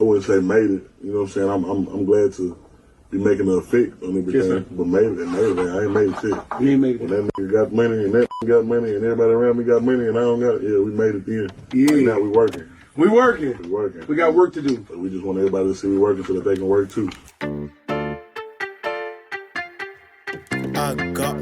I wouldn't say made it. You know what I'm saying? I'm glad to be making an effect on everything. Yes, but made it. I ain't made shit. You ain't made it. When that nigga got money and that got money and everybody around me got money and I don't got it, yeah, we made it then. Yeah. Right now we working. We working. We working. We got work to do. So we just want everybody to see we working so that they can work too. I got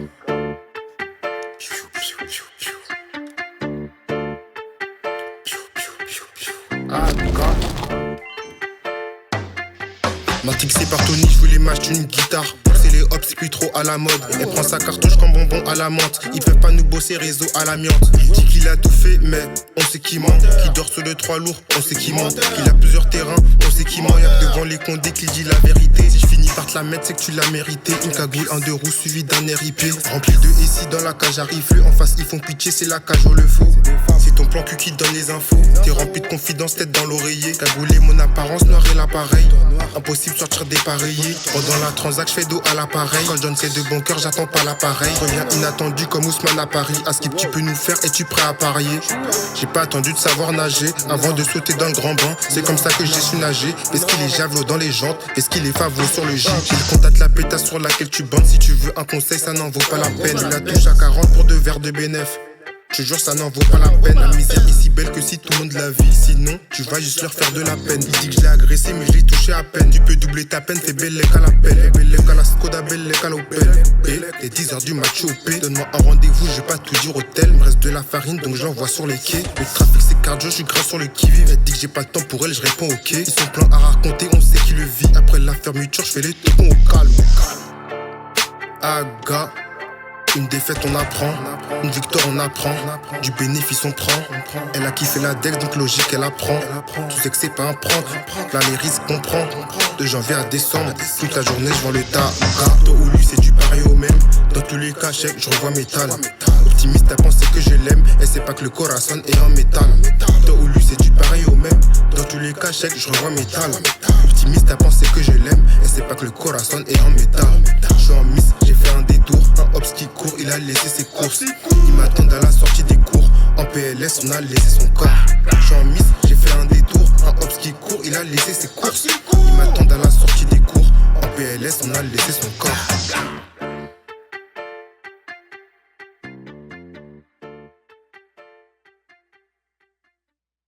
Matixé par Tony, je voulais m'acheter une guitare. C'est les hops, c'est plus trop à la mode. Elle prend sa cartouche comme bonbon à la menthe. Ils peuvent pas nous bosser réseau à l'amiante. Dit qu'il a tout fait, mais on sait qui ment. Qui dort sur le 3 lourd, on sait qui ment. Qu'il a plusieurs terrains, on sait qui ment. Y'a que devant les condés qu'il dit la vérité. Si je finis par te la mettre, c'est que tu l'as mérité. Une cagoule, un 2 roues suivi d'un RIP. Rempli de ici dans la cage à rifle. En face, ils font pitié, c'est la cage au le faux. C'est ton plan cul qui donne les infos. T'es rempli de confidence, tête dans l'oreiller. Cagoulé, mon apparence noire et l'appareil. Impossible de sortir dépareillé. Pendant la transac, j'fais dos à l'appareil. Quand John c'est de bon cœur, j'attends pas l'appareil. Reviens inattendu comme Ousmane à Paris. À skip, tu peux nous faire, es-tu prêt à parier? J'ai pas attendu de savoir nager avant de sauter dans le grand bain. C'est comme ça que j'ai su nager. Est-ce qu'il est javelot dans les jantes? Est-ce qu'il est favot sur le J? J'ai le contact, la pétasse sur laquelle tu bandes. Si tu veux un conseil, ça n'en vaut pas la peine. Tu la touches à 40 pour 2 verres de bénéf. Je te jure, ça n'en vaut pas la peine. La misère est si belle que si tout le monde la vit. Sinon, tu vas juste leur faire de la peine. Il dit que je l'ai agressé, mais je l'ai touché à peine. Tu peux doubler ta peine, fais belle qu'à la pelle. Belle qu'à la Skoda, belle qu'à l'Opel. Et 10h du match OP. Donne-moi un rendez-vous, je vais pas tout dire hôtel. Il me reste de la farine, donc j'envoie sur les quais. Le trafic, c'est cardio, je suis grave sur le qui-vive. Elle dit que j'ai pas le temps pour elle, je réponds ok. Ils sont pleins à raconter, on sait qui le vit. Après la fermeture, je fais les trucs au calme. Aga. Une défaite on apprend, une victoire on apprend, du bénéfice on prend. Elle a kiffé la deck donc logique elle apprend. Tu sais que c'est pas un prendre, là les risques qu'on prend. De janvier à décembre, toute la journée je vends le tas. Toi ou lui c'est du pareil au même. Dans tous les cas chèque je revois métal. Optimiste à penser que je l'aime, elle sait pas que le corazon est en métal. Toi ou lui c'est du pareil au même. Dans tous les cas chèque je revois métal. Optimiste à penser que je l'aime, elle sait pas que le corazon est en métal. Je suis en miss, j'ai fait un détour, un hops qui court, il a laissé ses courses. Il m'attend à la sortie des cours. En PLS, on a laissé son corps. Je suis en miss, j'ai fait un détour. Un hops qui court, il a laissé ses courses. Il m'attend à la sortie des cours. En PLS, on a laissé son corps.